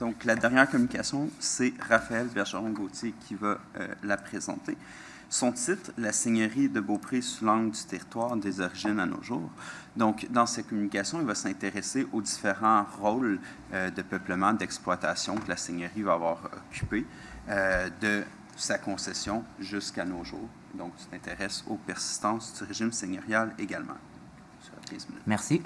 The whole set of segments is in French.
Donc, la dernière communication, c'est Raphaël Bergeron-Gauthier qui va la présenter. Son titre, La Seigneurie de Beaupré sous l'angle du territoire des origines à nos jours. Donc, dans cette communication, il va s'intéresser aux différents rôles de peuplement, d'exploitation que la Seigneurie va avoir occupé de sa concession jusqu'à nos jours. Donc, tu t'intéresses aux persistances du régime seigneurial également. Merci.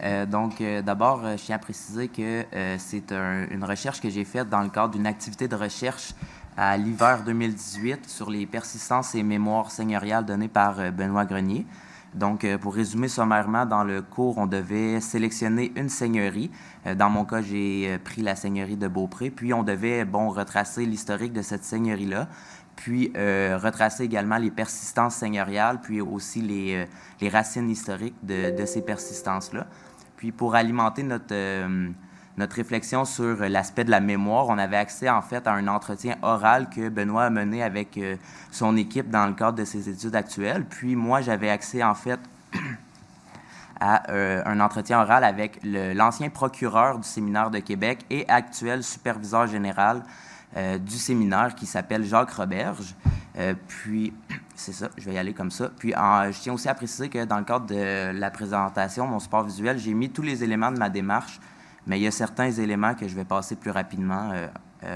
D'abord, je tiens à préciser que c'est une recherche que j'ai faite dans le cadre d'une activité de recherche à l'hiver 2018 sur les persistances et mémoires seigneuriales données par Benoît Grenier. Donc, pour résumer sommairement, dans le cours, on devait sélectionner une seigneurie. Dans mon cas, j'ai pris la seigneurie de Beaupré. Puis, on devait, retracer l'historique de cette seigneurie-là, puis retracer également les persistances seigneuriales, puis aussi les racines historiques de ces persistances-là. Puis, pour alimenter notre réflexion sur l'aspect de la mémoire, on avait accès en fait à un entretien oral que Benoît a mené avec son équipe dans le cadre de ses études actuelles. Puis moi, j'avais accès en fait à un entretien oral avec l'ancien procureur du séminaire de Québec et actuel superviseur général du séminaire qui s'appelle Jacques Roberge. Puis, c'est ça, je vais y aller comme ça. Puis, je tiens aussi à préciser que dans le cadre de la présentation, mon support visuel, j'ai mis tous les éléments de ma démarche, mais il y a certains éléments que je vais passer plus rapidement,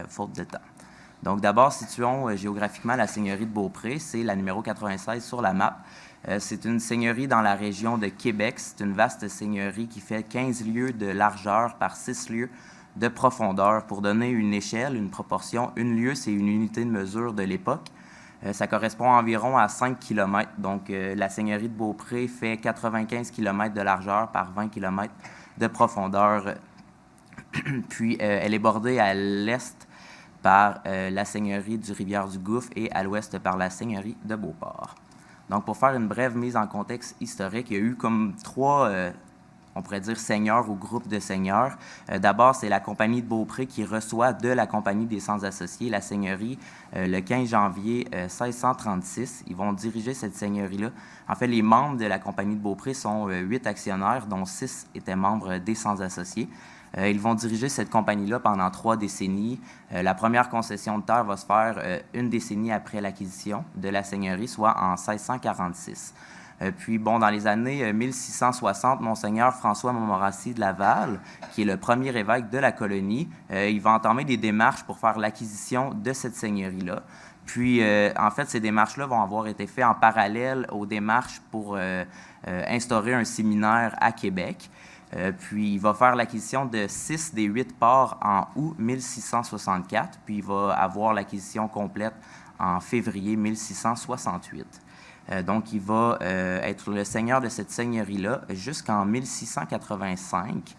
faute de temps. Donc, d'abord, situons géographiquement la seigneurie de Beaupré. C'est la numéro 96 sur la map. C'est une seigneurie dans la région de Québec. C'est une vaste seigneurie qui fait 15 lieues de largeur par 6 lieues de profondeur. Pour donner une échelle, une proportion, une lieue, c'est une unité de mesure de l'époque. Ça correspond environ à 5 km. Donc, la seigneurie de Beaupré fait 95 km de largeur par 20 km de profondeur. Puis, elle est bordée à l'est par la seigneurie du Rivière-du-Gouffre et à l'ouest par la seigneurie de Beauport. Donc, pour faire une brève mise en contexte historique, il y a eu comme trois, on pourrait dire, seigneurs ou groupes de seigneurs. D'abord, c'est la Compagnie de Beaupré qui reçoit de la Compagnie des Sans-Associés la seigneurie le 15 janvier 1636. Ils vont diriger cette seigneurie-là. En fait, les membres de la Compagnie de Beaupré sont 8 actionnaires, dont 6 étaient membres des Sans-Associés. Ils vont diriger cette compagnie-là pendant 3 décennies. La première concession de terre va se faire une décennie après l'acquisition de la seigneurie, soit en 1646. Puis, dans les années 1660, Monseigneur François Montmorency de Laval, qui est le premier évêque de la colonie, il va entamer des démarches pour faire l'acquisition de cette seigneurie-là. Puis, en fait, ces démarches-là vont avoir été faites en parallèle aux démarches pour instaurer un séminaire à Québec. Puis, il va faire l'acquisition de 6 des 8 ports en août 1664, puis il va avoir l'acquisition complète en février 1668. Donc, il va être le seigneur de cette seigneurie-là jusqu'en 1685.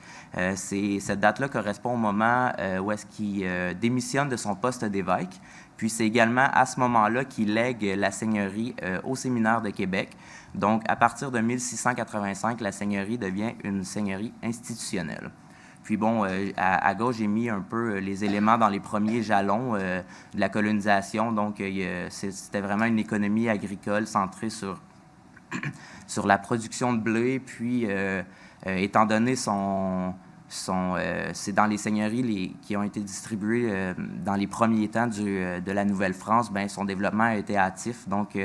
Cette date-là correspond au moment où est-ce qu'il démissionne de son poste d'évêque. Puis, c'est également à ce moment-là qu'il lègue la seigneurie au séminaire de Québec. Donc, à partir de 1685, la seigneurie devient une seigneurie institutionnelle. Puis à gauche, j'ai mis un peu les éléments dans les premiers jalons de la colonisation. Donc, c'était vraiment une économie agricole centrée sur la production de blé. Puis, étant donné c'est dans les seigneuries qui ont été distribuées dans les premiers temps de la Nouvelle-France, son développement a été hâtif. Donc,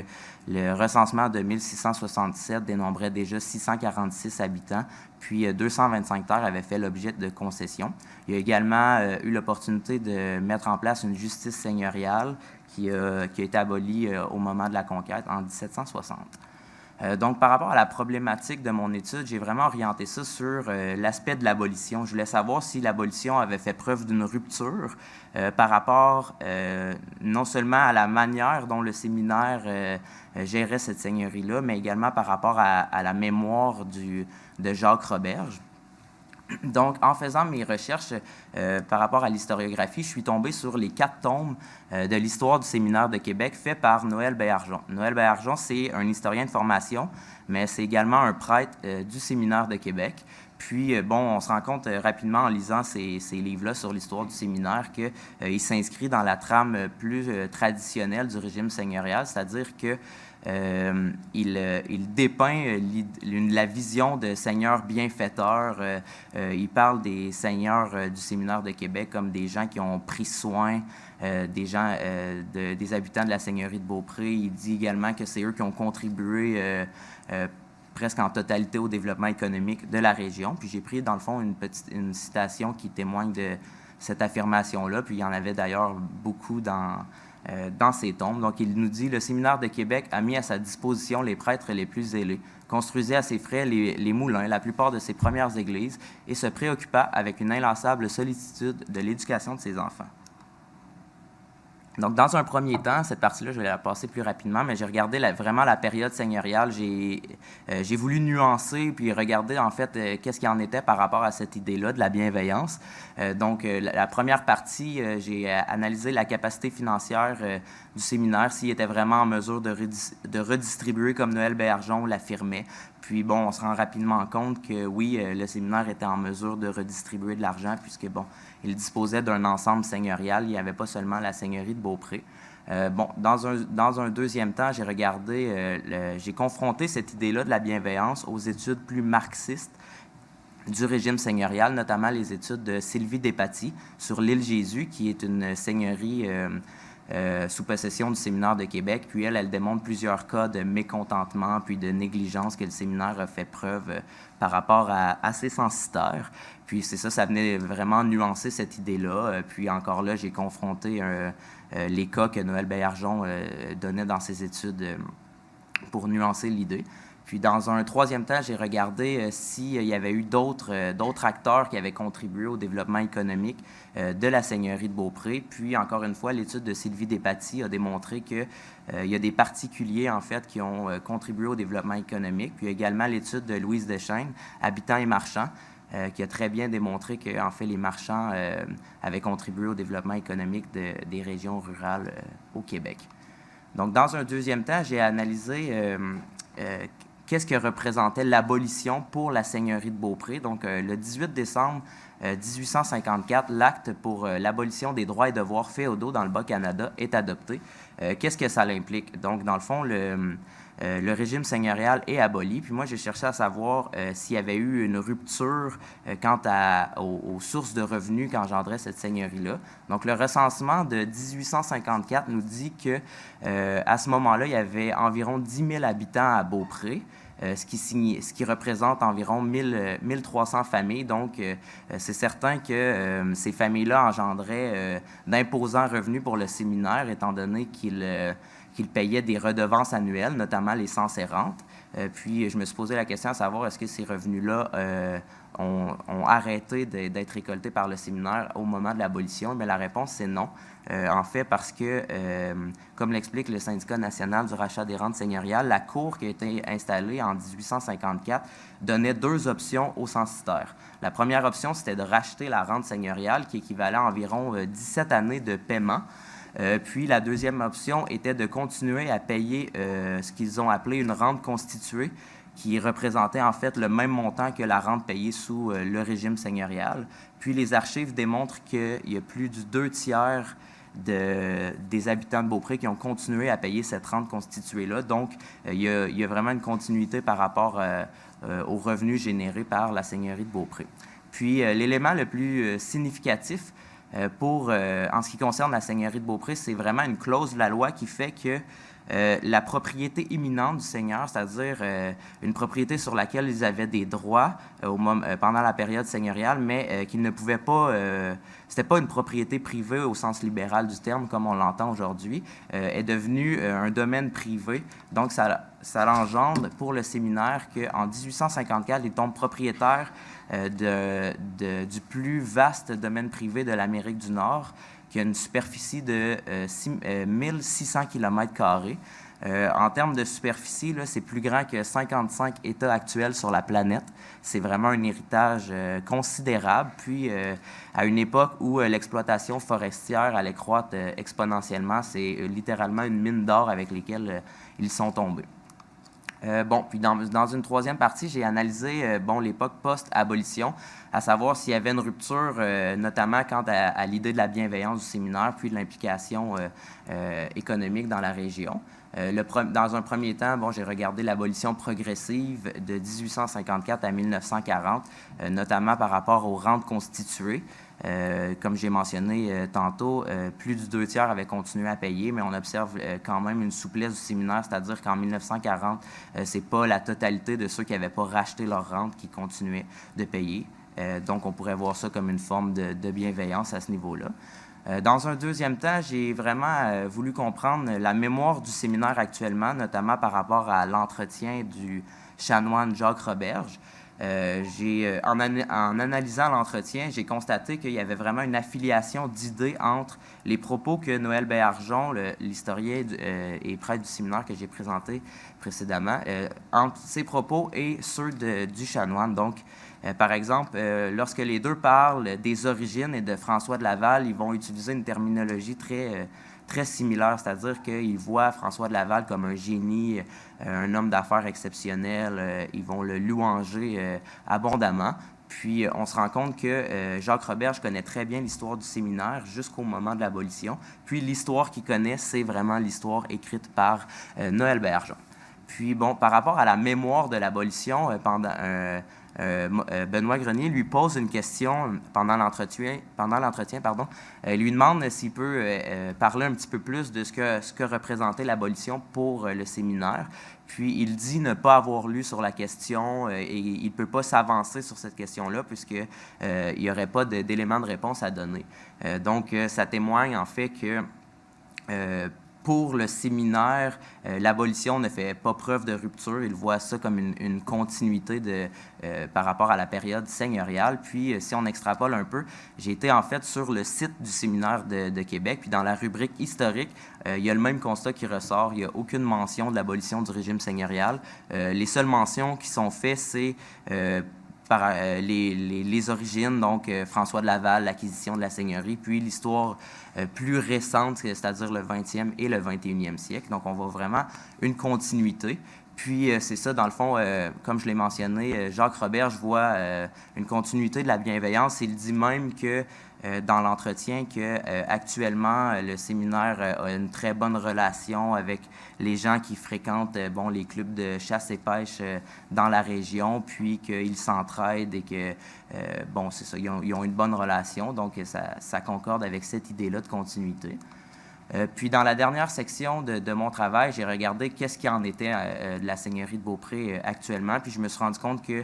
le recensement de 1667 dénombrait déjà 646 habitants, puis 225 terres avaient fait l'objet de concessions. Il y a également eu l'opportunité de mettre en place une justice seigneuriale qui a été abolie au moment de la conquête en 1760. Donc, par rapport à la problématique de mon étude, j'ai vraiment orienté ça sur l'aspect de l'abolition. Je voulais savoir si l'abolition avait fait preuve d'une rupture par rapport non seulement à la manière dont le séminaire gérait cette seigneurie-là, mais également par rapport à la mémoire de Jacques Roberge. Donc, en faisant mes recherches par rapport à l'historiographie, je suis tombé sur les 4 tomes de l'histoire du séminaire de Québec fait par Noël Baillargeon. Noël Baillargeon, c'est un historien de formation, mais c'est également un prêtre du séminaire de Québec. Puis, on se rend compte rapidement en lisant ces livres-là sur l'histoire du séminaire qu'il s'inscrit dans la trame plus traditionnelle du régime seigneurial, c'est-à-dire que il dépeint la vision de seigneurs bienfaiteurs. Il parle des seigneurs du séminaire de Québec comme des gens qui ont pris soin des gens, des habitants de la seigneurie de Beaupré. Il dit également que c'est eux qui ont contribué presque en totalité au développement économique de la région. Puis j'ai pris, dans le fond, une citation qui témoigne de cette affirmation-là. Puis il y en avait d'ailleurs beaucoup dans ses tombes. Donc, il nous dit « Le séminaire de Québec a mis à sa disposition les prêtres les plus zélés, construisit à ses frais les moulins, la plupart de ses premières églises, et se préoccupa avec une inlassable sollicitude de l'éducation de ses enfants. » Donc, dans un premier temps, cette partie-là, je vais la passer plus rapidement, mais j'ai regardé vraiment la période seigneuriale. J'ai voulu nuancer puis regarder, en fait, qu'est-ce qu'il en était par rapport à cette idée-là de la bienveillance. Donc, la première partie, j'ai analysé la capacité financière du séminaire, s'il était vraiment en mesure de redistribuer comme Noël Béargeon l'affirmait. Puis, bon, on se rend rapidement compte que, oui, le séminaire était en mesure de redistribuer de l'argent puisque, bon, il disposait d'un ensemble seigneurial. Il n'y avait pas seulement la seigneurie de Beaupré. Dans un deuxième temps, j'ai confronté cette idée-là de la bienveillance aux études plus marxistes du régime seigneurial, notamment les études de Sylvie Despatie sur l'île Jésus, qui est une seigneurie sous possession du séminaire de Québec. Puis elle démontre plusieurs cas de mécontentement puis de négligence que le séminaire a fait preuve par rapport à ses censitaires. Puis c'est ça venait vraiment nuancer cette idée-là. Puis encore là, j'ai confronté les cas que Noël Béargeon donnait dans ses études pour nuancer l'idée. Puis dans un troisième temps, j'ai regardé s'il y avait eu d'autres acteurs qui avaient contribué au développement économique de la seigneurie de Beaupré. Puis encore une fois, l'étude de Sylvie Despatie a démontré qu'il y a des particuliers, en fait, qui ont contribué au développement économique. Puis également l'étude de Louise Deschênes, Habitants et marchands, qui a très bien démontré que, en fait, les marchands avaient contribué au développement économique des régions rurales au Québec. Donc, dans un deuxième temps, j'ai analysé qu'est-ce que représentait l'abolition pour la seigneurie de Beaupré. Donc, le 18 décembre 1854, l'acte pour l'abolition des droits et devoirs féodaux dans le Bas-Canada est adopté. Qu'est-ce que ça implique? Donc, dans le fond, le régime seigneurial est aboli. Puis moi, j'ai cherché à savoir s'il y avait eu une rupture quant aux sources de revenus qu'engendrait cette seigneurie-là. Donc, le recensement de 1854 nous dit que à ce moment-là, il y avait environ 10 000 habitants à Beaupré. Ce qui représente environ 1300 familles. Donc, c'est certain que ces familles-là engendraient d'imposants revenus pour le séminaire, étant donné qu'ils payaient des redevances annuelles, notamment les censes et rentes. Puis, je me suis posé la question à savoir est-ce que ces revenus-là ont arrêté d'être récoltés par le séminaire au moment de l'abolition? Mais la réponse, c'est non. En fait, parce que, comme l'explique le Syndicat national du rachat des rentes seigneuriales, la Cour qui a été installée en 1854 donnait deux options aux censitaires. La première option, c'était de racheter la rente seigneuriale, qui équivalait à environ 17 années de paiement. Puis la deuxième option était de continuer à payer ce qu'ils ont appelé une rente constituée, qui représentait en fait le même montant que la rente payée sous le régime seigneurial. Puis les archives démontrent qu'il y a plus du 2/3 des habitants de Beaupré qui ont continué à payer cette rente constituée-là. Donc, il y a vraiment une continuité par rapport aux revenus générés par la seigneurie de Beaupré. Puis, l'élément le plus significatif en ce qui concerne la seigneurie de Beaupré, c'est vraiment une clause de la loi qui fait que la propriété imminente du seigneur, c'est-à-dire une propriété sur laquelle ils avaient des droits pendant la période seigneuriale, mais qu'ils ne pouvaient pas... c'était pas une propriété privée au sens libéral du terme, comme on l'entend aujourd'hui, est devenue un domaine privé. Donc, ça l'engendre pour le séminaire qu'en 1854, il tombe propriétaire du plus vaste domaine privé de l'Amérique du Nord, qui a une superficie de 1600 km². En termes de superficie, là, c'est plus grand que 55 États actuels sur la planète. C'est vraiment un héritage considérable. Puis, à une époque où l'exploitation forestière allait croître exponentiellement, c'est littéralement une mine d'or avec lesquelles ils sont tombés. Puis dans une troisième partie, j'ai analysé l'époque post-abolition, à savoir s'il y avait une rupture, notamment quant à l'idée de la bienveillance du séminaire, puis de l'implication économique dans la région. Dans un premier temps, j'ai regardé l'abolition progressive de 1854 à 1940, notamment par rapport aux rentes constituées. Comme j'ai mentionné tantôt, plus du 2/3 avaient continué à payer, mais on observe quand même une souplesse du séminaire, c'est-à-dire qu'en 1940, c'est pas la totalité de ceux qui n'avaient pas racheté leur rente qui continuaient de payer. Donc, on pourrait voir ça comme une forme de bienveillance à ce niveau-là. Dans un deuxième temps, j'ai vraiment voulu comprendre la mémoire du séminaire actuellement, notamment par rapport à l'entretien du chanoine Jacques Roberge. En analysant l'entretien, j'ai constaté qu'il y avait vraiment une affiliation d'idées entre les propos que Noël Béhargeon, l'historien et prêtre du séminaire que j'ai présenté précédemment, entre ses propos et ceux du chanoine. Donc, par exemple, lorsque les deux parlent des origines et de François de Laval, ils vont utiliser une terminologie très similaire, c'est-à-dire qu'ils voient François de Laval comme un génie, un homme d'affaires exceptionnel, ils vont le louanger abondamment. Puis, on se rend compte que Jacques Roberge connaît très bien l'histoire du séminaire jusqu'au moment de l'abolition. Puis, l'histoire qu'il connaît, c'est vraiment l'histoire écrite par Noël Béhargeon. Puis, par rapport à la mémoire de l'abolition, Benoît Grenier lui pose une question pendant l'entretien, lui demande s'il peut parler un petit peu plus de ce que représentait l'abolition pour le séminaire. Puis il dit ne pas avoir lu sur la question et il ne peut pas s'avancer sur cette question-là puisqu'il n'y aurait pas d'éléments de réponse à donner. Donc, ça témoigne en fait que pour le séminaire, l'abolition ne fait pas preuve de rupture. Il voit ça comme une continuité par rapport à la période seigneuriale. Puis, si on extrapole un peu, j'ai été en fait sur le site du séminaire de Québec. Puis, dans la rubrique historique, il y a le même constat qui ressort. Il n'y a aucune mention de l'abolition du régime seigneurial. Les seules mentions qui sont faites, c'est par les origines, donc François de Laval, l'acquisition de la seigneurie, puis l'histoire plus récente, c'est-à-dire le 20e et le 21e siècle. Donc, on voit vraiment une continuité. Puis, c'est ça, dans le fond, comme je l'ai mentionné, Jacques Roberge voit une continuité de la bienveillance. Il dit même que dans l'entretien qu'actuellement, le séminaire a une très bonne relation avec les gens qui fréquentent les clubs de chasse et pêche dans la région, puis qu'ils s'entraident et que, c'est ça, ils ont une bonne relation. Donc, ça concorde avec cette idée-là de continuité. Puis, dans la dernière section de mon travail, j'ai regardé qu'est-ce qu'il en était de la seigneurie de Beaupré actuellement. Puis, je me suis rendu compte que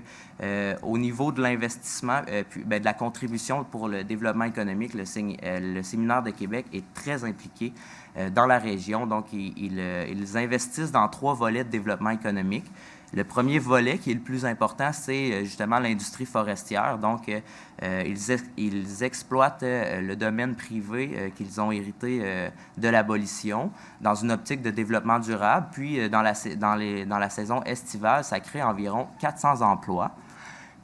au niveau de l'investissement, de la contribution pour le développement économique, le séminaire de Québec est très impliqué dans la région. Donc, ils investissent dans 3 volets de développement économique. Le premier volet, qui est le plus important, c'est justement l'industrie forestière. Donc, ils exploitent le domaine privé qu'ils ont hérité de l'abolition dans une optique de développement durable. Puis, dans la saison estivale, ça crée environ 400 emplois.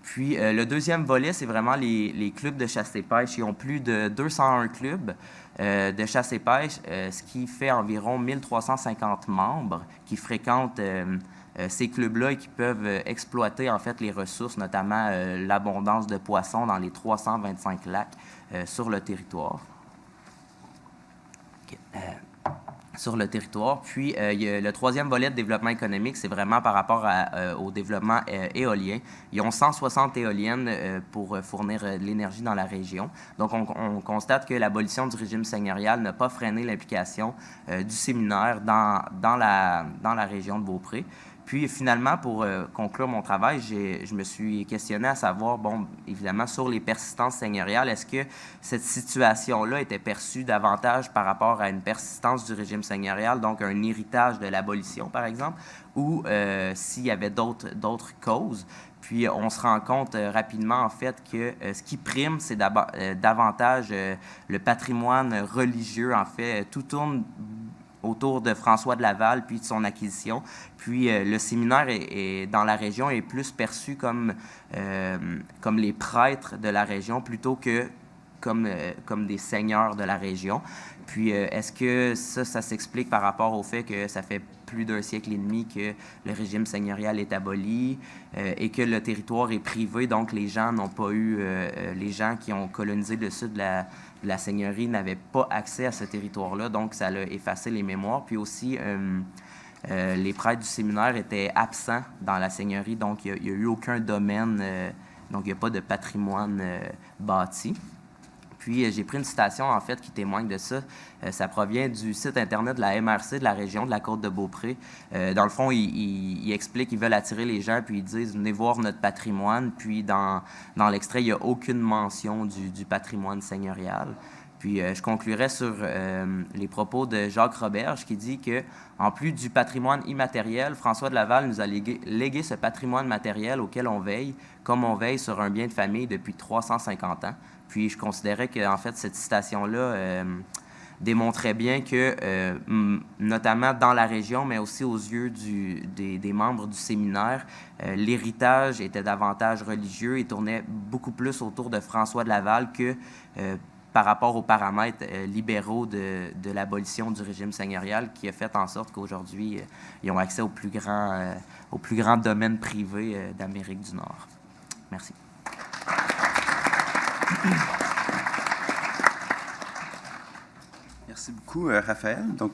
Puis, le deuxième volet, c'est vraiment les clubs de chasse et pêche. Ils ont plus de 201 clubs de chasse et pêche, ce qui fait environ 1350 membres qui fréquentent ces clubs-là et qui peuvent exploiter en fait les ressources, notamment l'abondance de poissons dans les 325 lacs sur le territoire. Sur le territoire. Puis, il y a le troisième volet de développement économique, c'est vraiment par rapport au développement éolien. Ils ont 160 éoliennes pour fournir de l'énergie dans la région. Donc, on constate que l'abolition du régime seigneurial n'a pas freiné l'implication du séminaire dans la région de Beaupré. Puis, finalement, pour conclure mon travail, je me suis questionné à savoir, évidemment, sur les persistances seigneuriales, est-ce que cette situation-là était perçue davantage par rapport à une persistance du régime seigneurial, donc un héritage de l'abolition, par exemple, ou s'il y avait d'autres causes? Puis, on se rend compte rapidement, en fait, que ce qui prime, c'est davantage le patrimoine religieux. En fait, tout tourne autour de François de Laval, puis de son acquisition. Puis le séminaire dans la région est plus perçu comme les prêtres de la région plutôt que comme des seigneurs de la région. Puis, est-ce que ça s'explique par rapport au fait que ça fait plus d'un siècle et demi que le régime seigneurial est aboli et que le territoire est privé, donc les gens n'ont pas eu, les gens qui ont colonisé le sud de la seigneurie n'avaient pas accès à ce territoire-là, donc ça a effacé les mémoires. Puis aussi, les prêtres du séminaire étaient absents dans la seigneurie, donc il n'y a eu aucun domaine, donc il n'y a pas de patrimoine bâti. Puis, j'ai pris une citation, en fait, qui témoigne de ça. Ça provient du site Internet de la MRC de la région de la Côte-de-Beaupré. Dans le fond, ils expliquent, ils veulent attirer les gens, puis ils disent « Venez voir notre patrimoine ». Puis, dans l'extrait, il n'y a aucune mention du patrimoine seigneurial. Puis, je conclurai sur les propos de Jacques Roberge qui dit que, en plus du patrimoine immatériel, François de Laval nous a légué ce patrimoine matériel auquel on veille, comme on veille sur un bien de famille depuis 350 ans. Puis, je considérais que, en fait, cette citation-là démontrait bien que, notamment dans la région, mais aussi aux yeux des membres du séminaire, l'héritage était davantage religieux et tournait beaucoup plus autour de François de Laval que par rapport aux paramètres libéraux de l'abolition du régime seigneurial, qui a fait en sorte qu'aujourd'hui, ils ont accès au plus grand domaine privé d'Amérique du Nord. Merci. Merci beaucoup, Raphaël. Donc,